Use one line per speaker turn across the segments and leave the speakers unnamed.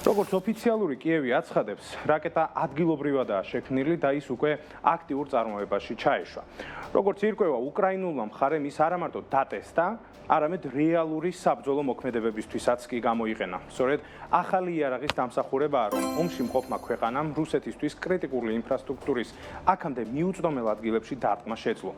როგორც ოფიციალური კიევი აცხადებს, რაკეტა ადგილობრივადაა შექმნილი და ის უკვე აქტიურ წარმოებაში ჩაეშვა. როგორც ირკვევა, უკრაინულმა მხარემ ის არა მარტო დატესტა, არამედ რეალური საბრძოლო მოქმედებებისთვისაც კი გამოიყენა. სწორედ ახალი იარაღის დამსახურებაა, რომ ომში მყოფმა ქვეყანამ რუსეთისთვის კრიტიკული ინფრასტრუქტურის აქამდე მიუწვდომელ ადგილებში დარტყმა შეძლო.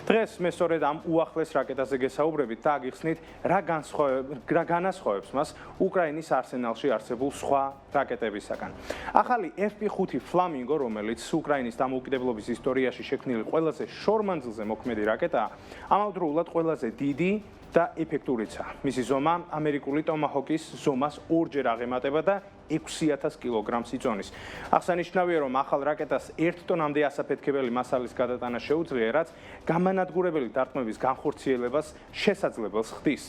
დღეს მე სწორედ ამ უახლეს რაკეტაზე გესაუბრებით და აგიხსნით, რა განასხვავებს მას უკრაინის არსენალში არსებულ სხვა რაკეტებისაგან. ახალი FP5 Flamingo, რომელიც უკრაინის დამოუკიდებლობის ისტორიაში შექმნილი ყველაზე შორმანძილზე მოქმედი რაკეტაა, ამავდროულად ყველაზე დიდი და ეფექტურიცაა. მისი ზომა ამერიკული ტომაჰოკის ზომას ორჯერ აღემატება და 6000 კილოგრამს იწონის. აღსანიშნავია, რომ ახალ რაკეტას 1 ტონამდე ასაფეთქებელი მასალის გადატანა შეუძლია, რაც გამანადგურებელი დარტყმების განხორციელებას შესაძლებელს ხდის.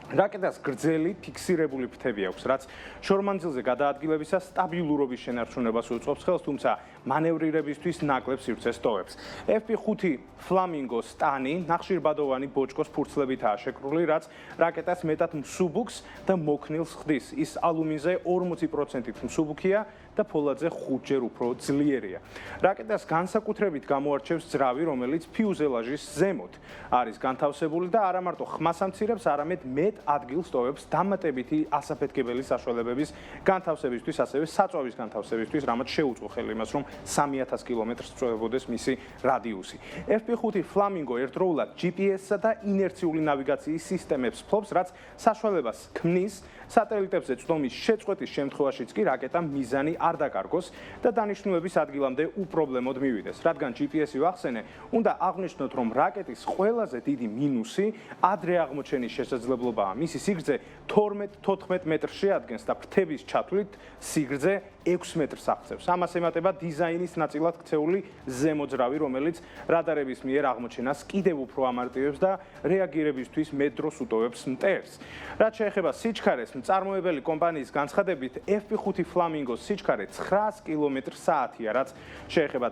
რაკეტას გრძელი ფიქსირებული ფრთები აქვს, რაც შორმანძილზე გადაადგილებისას სტაბილურობის შენარჩუნებას უწყობს ხელს, თუმცა მანევრირებისთვის ნაკლებ სივრცეს ტოვებს. FP5 Flamingo-ს ტანი ნახშირბადოვანი ბოჭკოს ფურცლებითაა შეკრული, რაც რაკეტას მეტად მსუბუქს და მოქნილს ხდის. ის ალუმინზე 40%-ით მსუბუქია და ფოლადზე 5-ჯერ უფრო ძლიერია. რაკეტას განსაკუთრებით გამოარჩევს ძრავი, რომელიც ფიუზელაჟის ზემოთ არის განთავსებული და არა მარტო ხმას ამცირებს, არამედ მეტ ადგილს ტოვებს დამატებითი ასაფეთქებელი საშუალებების განთავსებისთვის, ასევე საწვავის განთავსებისთვის, რამაც შეუწყო ხელი იმას, რომ 3000 კილომეტრს წვევებოდეს მისი რადიუსი. FP5 Flamingo ერთდროულად GPS-სა და ინერციული ნავიგაციის სისტემებს ფლობს, რაც საშუალებას ქმნის სატელიტებზე წვდომის შეწყვეტის შემთხვევაშიც კი რაკეტამ მიზანი არ დაკარგოს და დანიშნულების ადგილამდე უპრობლემოდ მივიდეს. რადგან GPS-ი ვახსენე, უნდა აღვნიშნოთ, რომ რაკეტის ყველაზე დიდი მინუსი ადრე აღმოჩენის შესაძლებლობაა. მისი სიგრძე 12-14 მეტრს შეადგენს და ფრთების ჩათვლით სიგრძე 6 მეტრს აღწევს. ამას ემატება დიზაინის ნაწილად ქცეული ზემოძრავი, რომელიც რადარების მიერ აღმოჩენას კიდევ უფრო ამარტივებს და რეაგირებისთვის მეტ დროს უტოვებს მტერს. რაც შეეხება სიჩქარეს, მწარმოებელი კომპანიის განცხადებით, FP5 Flamingo-ს სიჩქარე 900 კმ/სთ-ია, რაც შეეხება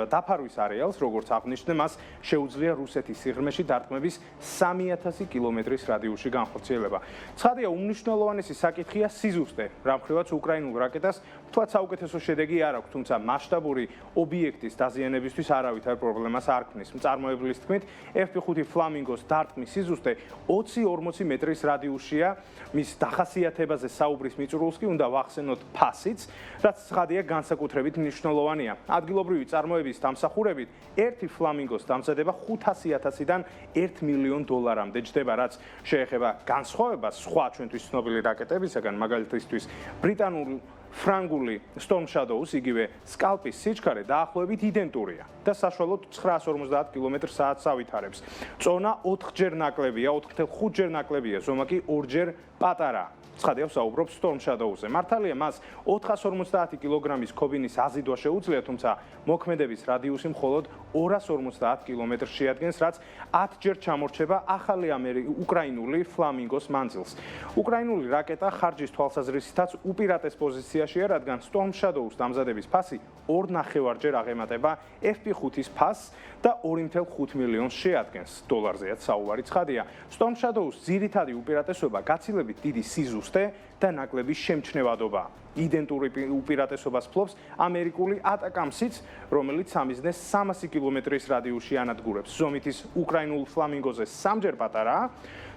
დაფარვის არეალს, როგორც აღნიშნე, მას შეუძლია რუსეთის სიღრმეში დარტყმების 3000 კილომეტრის რადიუსში განხორციელება. ცხადია, უმნიშვნელოვანესი საკითხია სიზუსტე, რამხრივაც უკრაინულ რაკეტას თქვათ საუკეთესო შედეგი არ აქვს, თუმცა მასშტაბური ობიექტის დაზიანებისთვის არავითარ პრობლემას არ ქმნის. მწარმოებლის თქმით, FP5 Flamingo-ს დარტყმის სიზუსტე 20-40 მეტრის რადიუსშია. მის დახასიათებაზე საუბრის მიწურულს კი უნდა ვახსენოთ ფასიც, რაც ცხადია განსაკუთრებით მნიშვნელოვანია. ადგილობრივი წარმოების დამსახურებით ერთი Flamingo-ს დამზადება 500,000-დან 1 მილიონ დოლარამდე ჯდება, რაც შეეხება განსხვავებას სხვა ჩვენთვის ცნობილი რაკეტებისაგან, მაგალითისთვის ბრიტანული ფრანგული Storm Shadow-ს, იგივე Scalp-ის სიჩქარე დაახლოებით იდენტურია და საშუალოდ 950 კმ/სთ ავითარებს. წონა 4-ჯერ ნაკლებია, 4.5-ჯერ ნაკლებია, ზომა კი 2-ჯერ პატარაა. ცხადია, ვსაუბრობ Storm Shadow-ზე. მართალია, მას 450 კილოგრამის ქობინის აზიდვა შეუძლია, თუმცა მოქმედების რადიუსი მხოლოდ 250 კმ-ს შეადგენს, რაც 10-ჯერ ჩამორჩება ახალი უკრაინული Flamingo-ს მანძილს. უკრაინული რაკეტა ხარჯის თვალსაზრისითაც უპირატეს პოზიციაშია, რადგან Storm Shadow-ს დამზადების ფასი 2.5-ჯერ აღემატება FP5-ის ფასს და 2.5 მილიონს შეადგენს. დოლარზეაც საუბარი. ცხადია, Storm Shadow-ს ძირითადი უპირატესობა გაცილებით დიდი სიზუსტე და ნაკლები შემჩნევადობა. იდენტური უპირატესობას ფლობს ამერიკული ატაკამსიც, რომელიც სამიზნეს 300 კმ-ის რადიუსში ანადგურებს. ზომით ის უკრაინულ Flamingo-ზე 3-ჯერ პატარაა,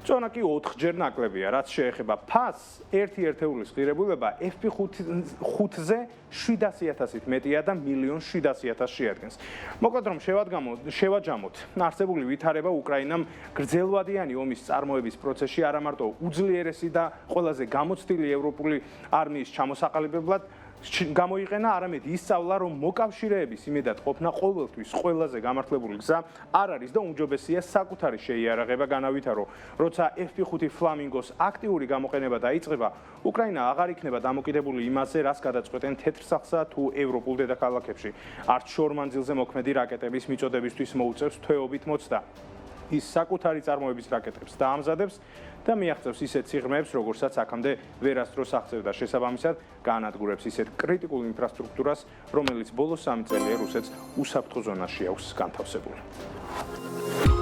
წონა კი 4-ჯერ ნაკლებია. რაც შეეხება ფასს, ერთი ერთეულის ღირებულება FP5-ზე 700,000-ით მეტია და 1,700,000 შეადგენს. მოკლედ რომ შევაჯამოთ, არსებული ვითარება უკრაინამ გრძელვადიანი ომის წარმოების პროცესში არა მარტო უძლიერესი და ყველაზე გამოცდილი ევროპული არმიის ჩამოსაყალიბებლად გამოიყენა, არამედ ისწავლა, რომ მოკავშირეების იმედად ყოფნა ყოველთვის ყველაზე გამართლებული გზა არ არის და უმჯობესია საკუთარი შეიარაღება განავითარო. როცა FP5 Flamingo-ს აქტიური გამოყენება დაიწყება, უკრაინა აღარ იქნება დამოკიდებული იმაზე, რას გადაწყვეტენ თეთრსახსა თუ ევროპულ დედაქალაქებში. არც შორმანძილზე მოქმედი რაკეტების მიწოდებისთვის მოუწევს თვეობით მოცდა. ის საკუთარი წარმოების რაკეტებს დაამზადებს და მიაღწევს ისეთ სიღრმეებს, როგორცაც აქამდე ვერასდროს აღწევდა. შესაბამისად, გაანადგურებს ისეთ კრიტიკულ ინფრასტრუქტურას, რომელიც ბოლო 3 წელია რუსეთს უსაფრთხო ზონაში აქვს განთავსებული.